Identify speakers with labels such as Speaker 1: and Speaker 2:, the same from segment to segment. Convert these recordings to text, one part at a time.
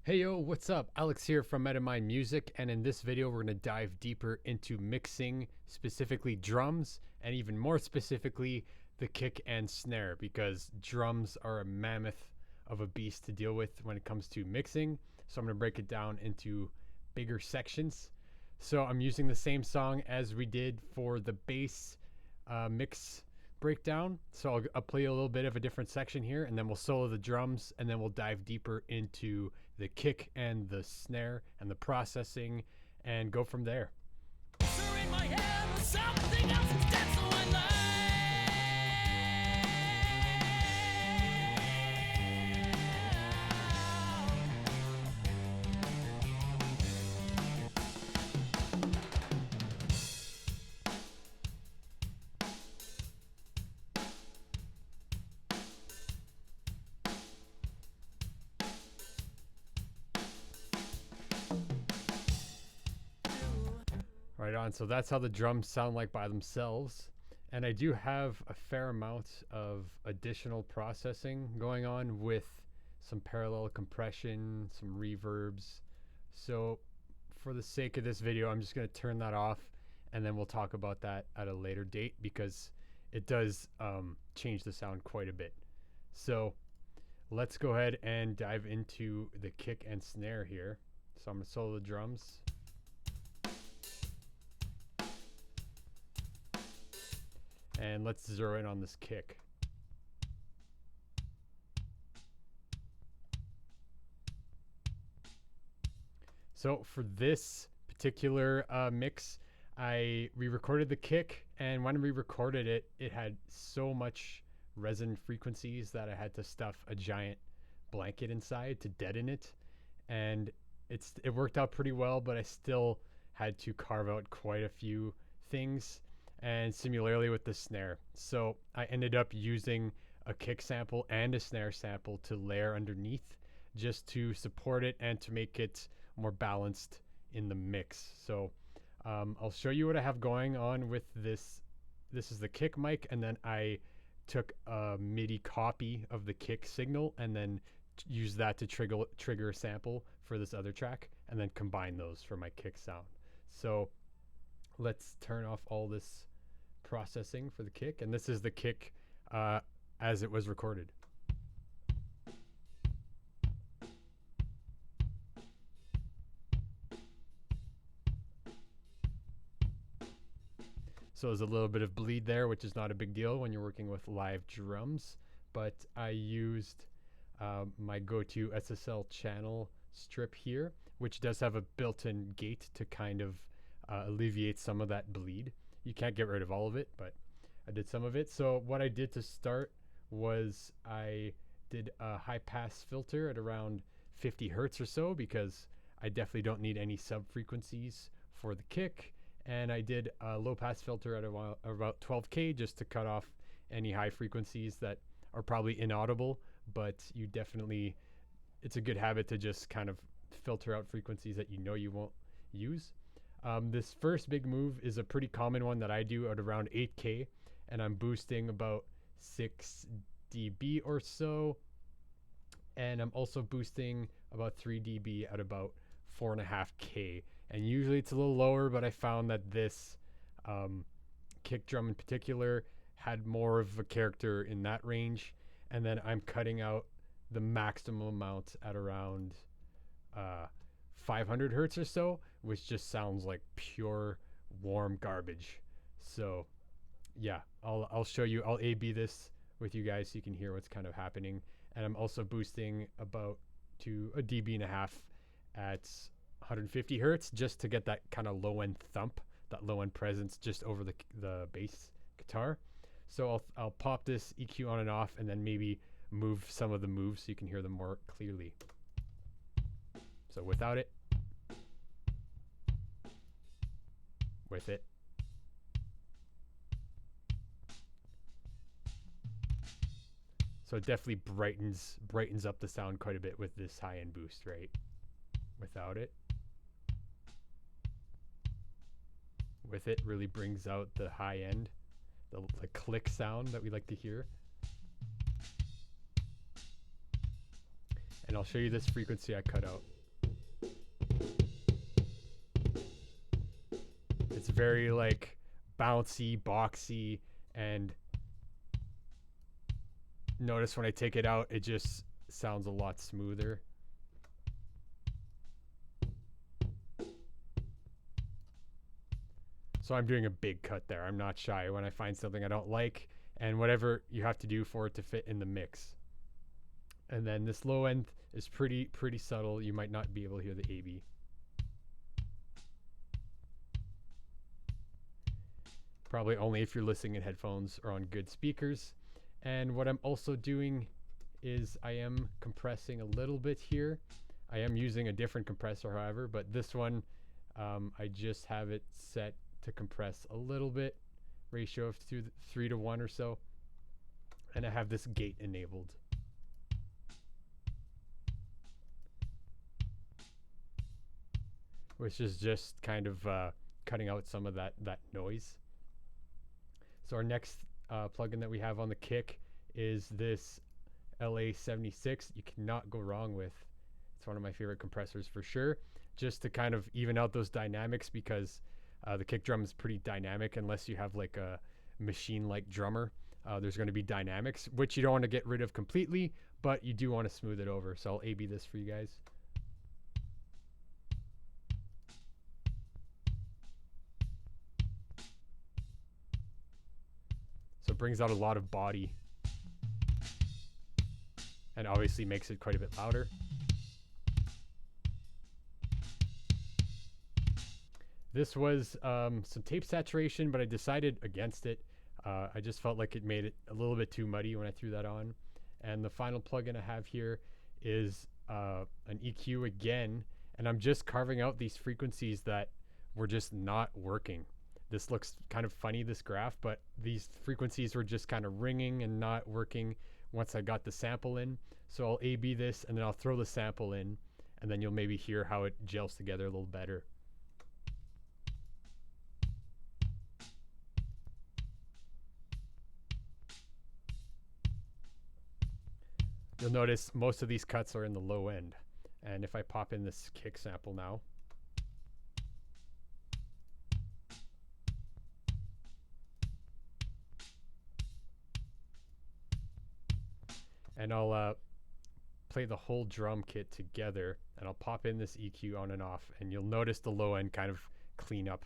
Speaker 1: Hey yo, what's up? Alex here from Metamind Music, and in this video we're going to dive deeper into mixing, specifically drums, and even more specifically the kick and snare, because drums are a mammoth of a beast to deal with when it comes to mixing. So I'm going to break it down into bigger sections. So I'm using the same song as we did for the bass mix breakdown. So I'll play a little bit of a different section here, and then we'll solo the drums, and then we'll dive deeper into the kick and the snare and the processing and go from there. Right on. So that's how the drums sound like by themselves. And I do have a fair amount of additional processing going on with some parallel compression, some reverbs. So for the sake of this video, I'm just going to turn that off, and then we'll talk about that at a later date because it does change the sound quite a bit. So let's go ahead and dive into the kick and snare here. So I'm going to solo the drums. And let's zero in on this kick. So for this particular mix, I re-recorded the kick, and when we recorded it, it had so much resonant frequencies that I had to stuff a giant blanket inside to deaden it. And it worked out pretty well, but I still had to carve out quite a few things, and similarly with the snare. So I ended up using a kick sample and a snare sample to layer underneath just to support it and to make it more balanced in the mix. So I'll show you what I have going on with this. This is the kick mic, and then I took a MIDI copy of the kick signal and then used that to trigger a sample for this other track, and then combine those for my kick sound. So let's turn off all this processing for the kick, and this is the kick as it was recorded. So there's a little bit of bleed there, which is not a big deal when you're working with live drums, but I used my go-to SSL channel strip here, which does have a built-in gate to kind of alleviate some of that bleed. You can't get rid of all of it, but I did some of it. So what I did to start was I did a high pass filter at around 50 hertz or so, because I definitely don't need any sub frequencies for the kick. And I did a low pass filter at about 12K just to cut off any high frequencies that are probably inaudible, but it's a good habit to just kind of filter out frequencies that you know you won't use. This first big move is a pretty common one that I do at around 8K, and I'm boosting about 6 dB or so, and I'm also boosting about 3 dB at about 4.5K, and usually it's a little lower, but I found that this kick drum in particular had more of a character in that range, and then I'm cutting out the maximum amount at around 500 hertz or so, which just sounds like pure warm garbage. So yeah, I'll show you. I'll A/B this with you guys so you can hear what's kind of happening. And I'm also boosting about to 1.5 dB at 150 hertz just to get that kind of low end thump, that low end presence just over the bass guitar. So I'll pop this EQ on and off, and then maybe move some of the moves so you can hear them more clearly. So without it, with it. So it definitely brightens up the sound quite a bit with this high end boost, right? Without it. With it, really brings out the high end, the click sound that we like to hear. And I'll show you this frequency I cut out. very like bouncy, boxy, and notice when I take it out, it just sounds a lot smoother. So I'm doing a big cut there. I'm not shy when I find something I don't like, and whatever you have to do for it to fit in the mix. And then this low end is pretty subtle. You might not be able to hear the AB. Probably only if you're listening in headphones or on good speakers. And what I'm also doing is I am compressing a little bit here. I am using a different compressor, however, but this one, I just have it set to compress a little bit, ratio of 3 to 1 or so. And I have this gate enabled. Which is just kind of cutting out some of that noise. So our next plugin that we have on the kick is this LA76. You cannot go wrong with. It's one of my favorite compressors for sure, just to kind of even out those dynamics, because the kick drum is pretty dynamic unless you have like a machine-like drummer. There's going to be dynamics, which you don't want to get rid of completely, but you do want to smooth it over. So I'll A/B this for you guys. So it brings out a lot of body and obviously makes it quite a bit louder. This was some tape saturation, but I decided against it. I just felt like it made it a little bit too muddy when I threw that on. And the final plugin I have here is an EQ again, and I'm just carving out these frequencies that were just not working. This looks kind of funny, this graph, but these frequencies were just kind of ringing and not working once I got the sample in. So I'll A/B this, and then I'll throw the sample in, and then you'll maybe hear how it gels together a little better. You'll notice most of these cuts are in the low end. And if I pop in this kick sample now, and I'll play the whole drum kit together, and I'll pop in this EQ on and off, and you'll notice the low end kind of clean up.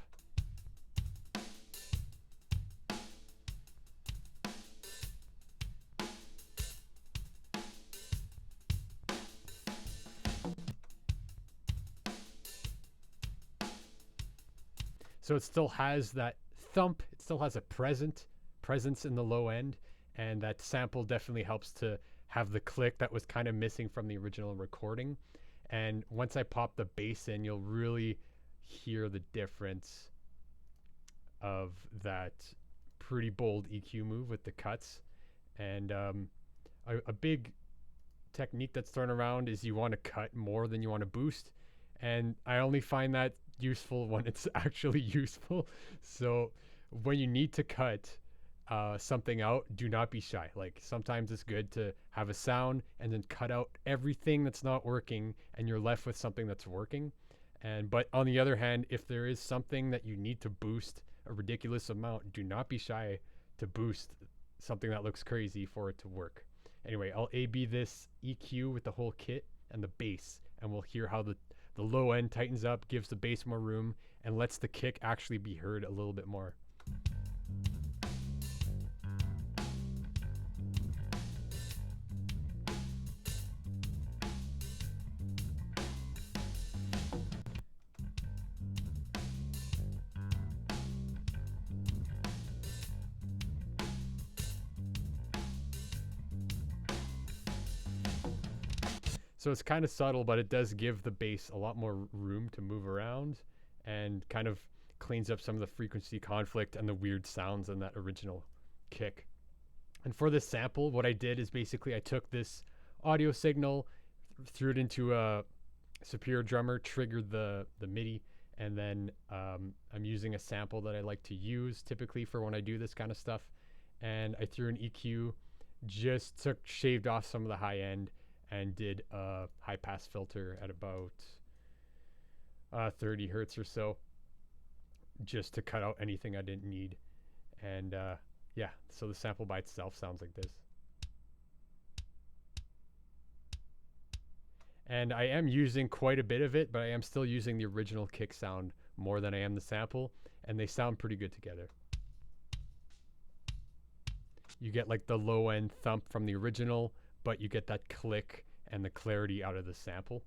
Speaker 1: So it still has that thump, it still has a presence in the low end, and that sample definitely helps to have the click that was kind of missing from the original recording. And once I pop the bass in, you'll really hear the difference of that pretty bold EQ move with the cuts. And a big technique that's thrown around is you want to cut more than you want to boost. And I only find that useful when it's actually useful. So when you need to cut something out, do not be shy. Like sometimes it's good to have a sound and then cut out everything that's not working, and you're left with something that's working. But on the other hand, if there is something that you need to boost a ridiculous amount, do not be shy to boost something that looks crazy for it to work. Anyway, I'll A/B this EQ with the whole kit and the bass, and we'll hear how the low end tightens up, gives the bass more room, and lets the kick actually be heard a little bit more. So it's kind of subtle, but it does give the bass a lot more room to move around, and kind of cleans up some of the frequency conflict and the weird sounds in that original kick. And for this sample, what I did is basically I took this audio signal, threw it into a Superior Drummer, triggered the MIDI, and then I'm using a sample that I like to use typically for when I do this kind of stuff. And I threw an EQ, just shaved off some of the high end, and did a high pass filter at about 30 hertz or so. just to cut out anything I didn't need. And yeah, so the sample by itself sounds like this. And I am using quite a bit of it, but I am still using the original kick sound more than I am the sample, and they sound pretty good together. You get like the low end thump from the original, but you get that click and the clarity out of the sample.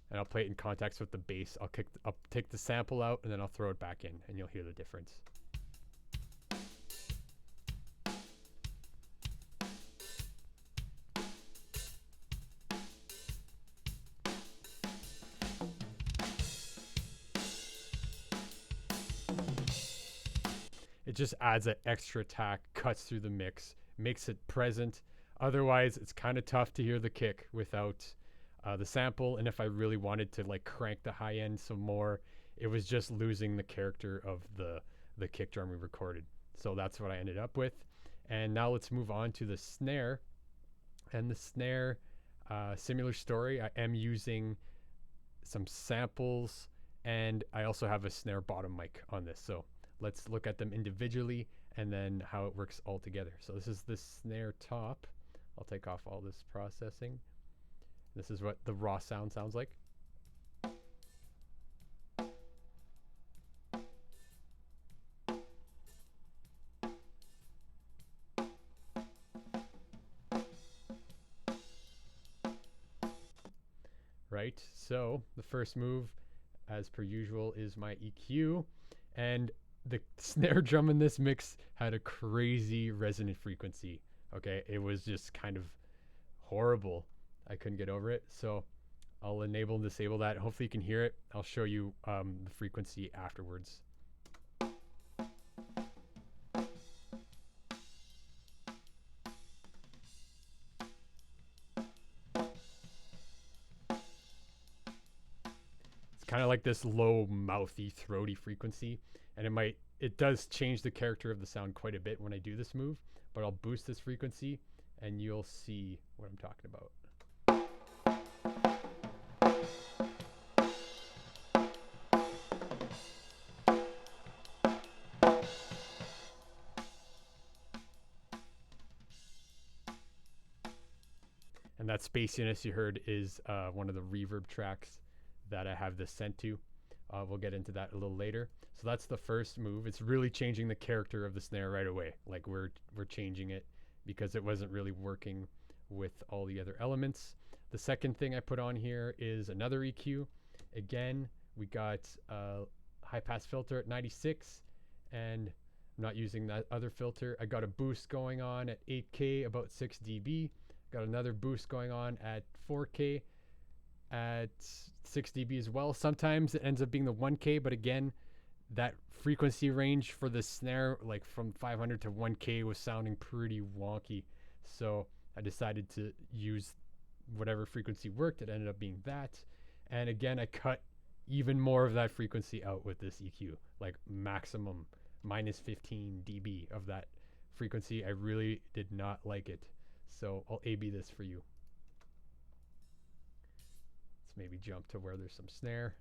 Speaker 1: And I'll play it in context with the bass. I'll take the sample out and then I'll throw it back in, and you'll hear the difference. It just adds an extra tack, cuts through the mix, makes it present. Otherwise, it's kind of tough to hear the kick without the sample. And if I really wanted to like crank the high end some more, it was just losing the character of the kick drum we recorded. So that's what I ended up with. And now let's move on to the snare. And the snare, similar story. I am using some samples, and I also have a snare bottom mic on this. So let's look at them individually and then how it works all together. So this is the snare top. I'll take off all this processing. This is what the raw sound sounds like. Right, so the first move, as per usual, is my EQ. And the snare drum in this mix had a crazy resonant frequency. Okay, it was just kind of horrible. I couldn't get over it. So I'll enable and disable that. Hopefully you can hear it. I'll show you the frequency afterwards. It's kind of like this low, mouthy, throaty frequency, and it does change the character of the sound quite a bit when I do this move, but I'll boost this frequency and you'll see what I'm talking about. And that spaciness you heard is one of the reverb tracks that I have this sent to. We'll get into that a little later. So that's the first move. It's really changing the character of the snare right away. Like we're changing it because it wasn't really working with all the other elements. The second thing I put on here is another EQ. Again, we got a high pass filter at 96, and I'm not using that other filter. I got a boost going on at 8K, about 6 dB. Got another boost going on at 4K at 6 dB as well. Sometimes it ends up being the 1K, but again, that frequency range for the snare, like from 500 to 1K, was sounding pretty wonky. So I decided to use whatever frequency worked. It ended up being that. And again, I cut even more of that frequency out with this EQ, like maximum minus 15 dB of that frequency. I really did not like it. So I'll A/B this for you. Let's maybe jump to where there's some snare.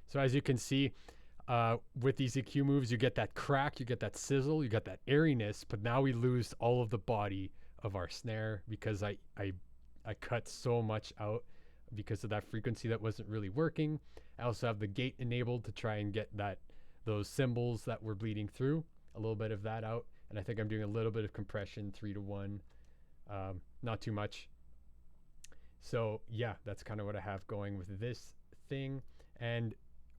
Speaker 1: So as you can see, with these EQ moves, you get that crack, you get that sizzle, you got that airiness, but now we lose all of the body of our snare because I cut so much out because of that frequency that wasn't really working. I also have the gate enabled to try and get those cymbals that were bleeding through, a little bit of that out. And I think I'm doing a little bit of compression, 3-to-1, not too much. So yeah, that's kind of what I have going with this thing. And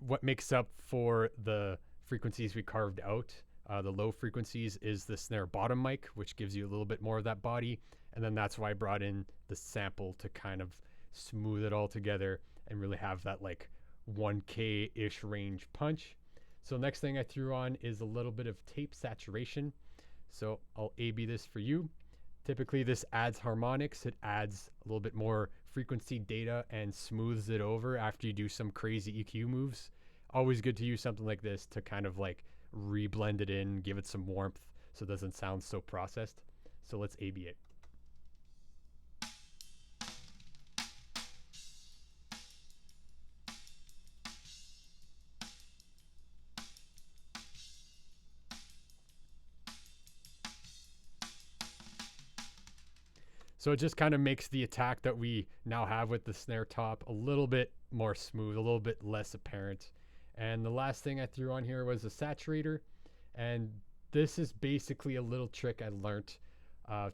Speaker 1: what makes up for the frequencies we carved out, the low frequencies, is the snare bottom mic, which gives you a little bit more of that body. And then that's why I brought in the sample to kind of smooth it all together and really have that like 1K-ish range punch. So next thing I threw on is a little bit of tape saturation. So I'll A/B this for you. Typically this adds harmonics. It adds a little bit more frequency data and smooths it over after you do some crazy EQ moves. always good to use something like this to kind of like re-blend it in, give it some warmth so it doesn't sound so processed. So let's A/B it. So it just kind of makes the attack that we now have with the snare top a little bit more smooth, a little bit less apparent. And the last thing I threw on here was a saturator. And this is basically a little trick I learned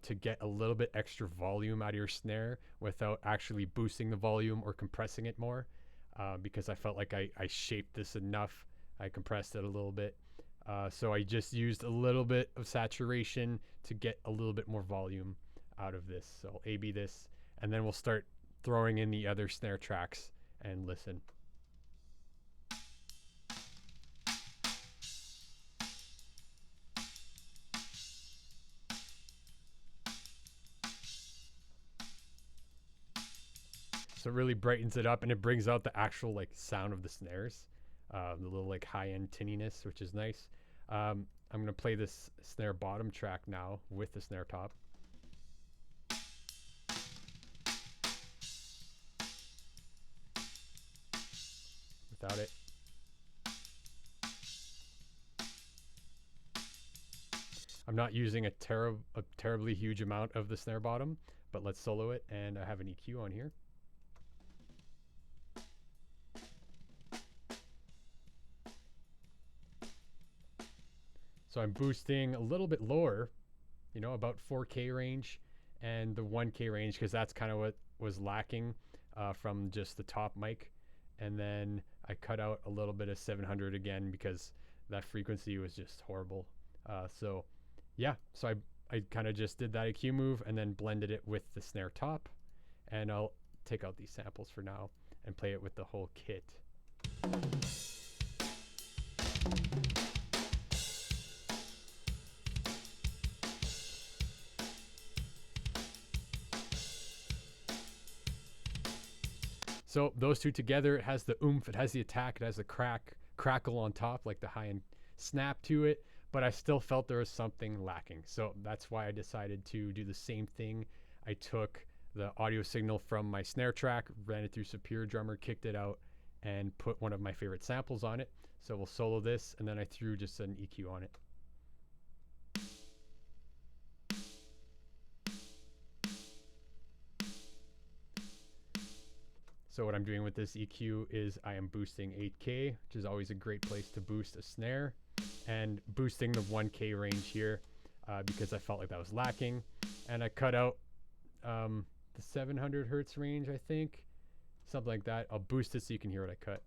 Speaker 1: to get a little bit extra volume out of your snare without actually boosting the volume or compressing it more, because I felt like I shaped this enough. I compressed it a little bit. So I just used a little bit of saturation to get a little bit more volume out of this. So I'll A/B this, and then we'll start throwing in the other snare tracks and listen. So it really brightens it up, and it brings out the actual like sound of the snares, the little like high-end tinniness, which is nice. I'm gonna play this snare bottom track now with the snare top. Without it. I'm not using a terribly huge amount of the snare bottom, but let's solo it, and I have an EQ on here. So I'm boosting a little bit lower, you know, about 4K range and the 1K range, because that's kind of what was lacking from just the top mic. And then I cut out a little bit of 700 again because that frequency was just horrible. So yeah, so I kind of just did that EQ move and then blended it with the snare top. And I'll take out these samples for now and play it with the whole kit. So those two together, it has the oomph, it has the attack, it has the crackle on top, like the high-end snap to it, but I still felt there was something lacking. So that's why I decided to do the same thing. I took the audio signal from my snare track, ran it through Superior Drummer, kicked it out, and put one of my favorite samples on it. So we'll solo this, and then I threw just an EQ on it. So what I'm doing with this EQ is I am boosting 8K, which is always a great place to boost a snare, and boosting the 1K range here because I felt like that was lacking. And I cut out the 700 hertz range, I think, something like that. I'll boost it so you can hear what I cut.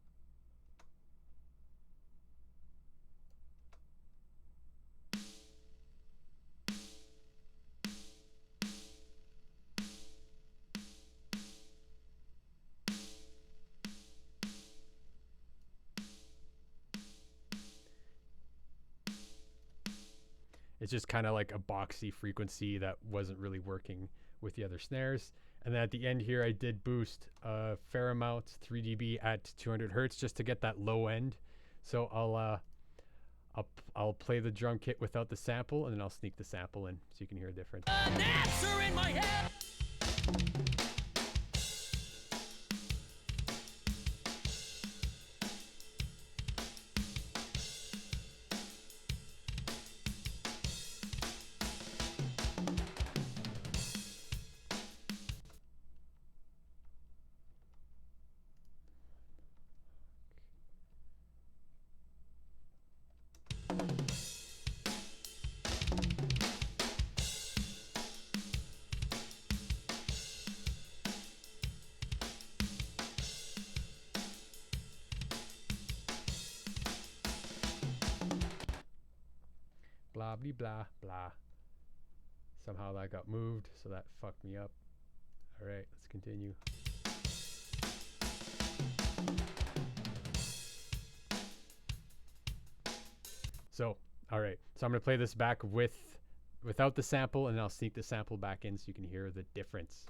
Speaker 1: It's just kind of like a boxy frequency that wasn't really working with the other snares. And then at the end here, I did boost a fair amount, 3 dB at 200 hertz, just to get that low end. So I'll play the drum kit without the sample, and then I'll sneak the sample in so you can hear a difference. An answer in my head. Blah, blah, blah, blah. Somehow that got moved, so that fucked me up. All right, let's continue. So, all right. So I'm going to play this back without the sample, and then I'll sneak the sample back in so you can hear the difference.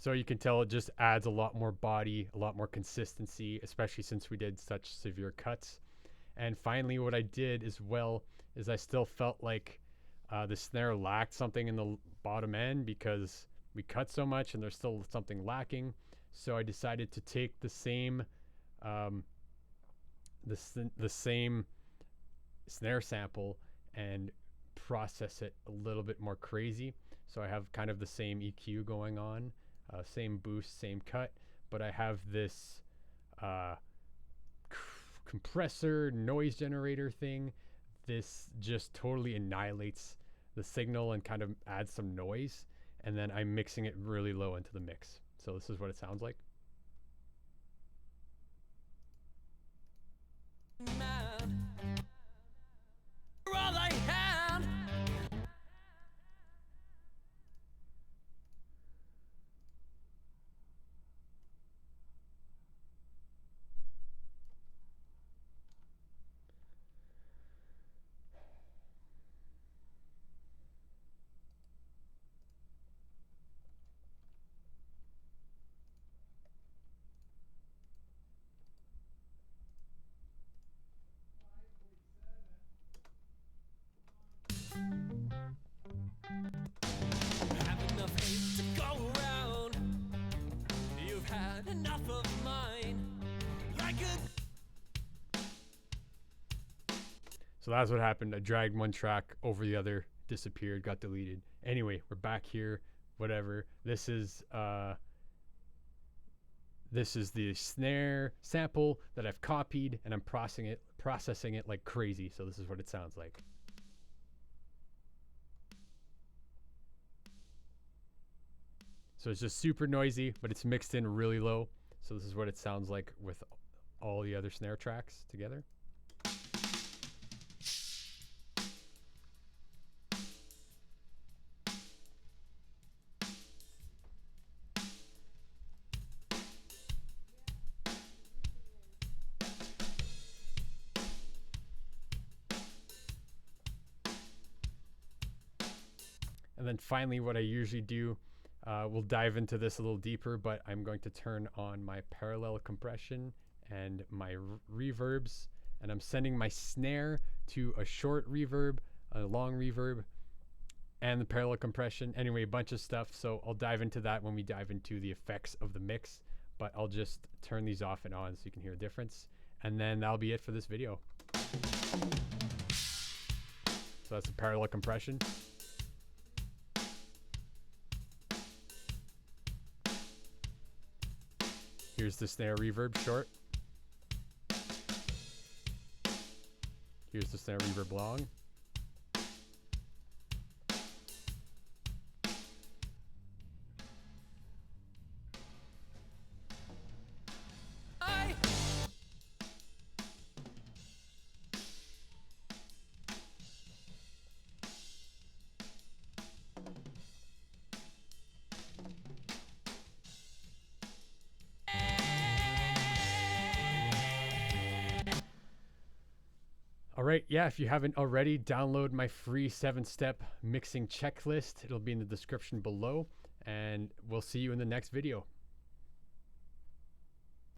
Speaker 1: So you can tell it just adds a lot more body, a lot more consistency, especially since we did such severe cuts. And finally, what I did as well is I still felt like the snare lacked something in the bottom end because we cut so much and there's still something lacking. So I decided to take the same um, the same snare sample and process it a little bit more crazy. So I have kind of the same EQ going on, same boost, same cut, but I have this uh, compressor noise generator thing. This just totally annihilates the signal and kind of adds some noise. And then I'm mixing it really low into the mix. So this is what it sounds like.
Speaker 2: Have enough hate to go around. You've had enough of mine. Like a
Speaker 1: So that's what happened. I dragged one track over the other, disappeared, got deleted. Anyway, we're back here. Whatever. This is the snare sample that I've copied, and I'm processing it like crazy. So this is what it sounds like. So it's just super noisy, but it's mixed in really low. So this is what it sounds like with all the other snare tracks together. And then finally, what I usually do, we'll dive into this a little deeper, but I'm going to turn on my parallel compression and my reverbs, and I'm sending my snare to a short reverb, a long reverb, and the parallel compression. Anyway, a bunch of stuff. So I'll dive into that when we dive into the effects of the mix, but I'll just turn these off and on so you can hear the difference. And then that'll be it for this video. So that's the parallel compression. Here's the snare reverb short. Here's the snare reverb long. All right, yeah, if you haven't already, download my free 7-step mixing checklist. It'll be in the description below, and we'll see you in the next video.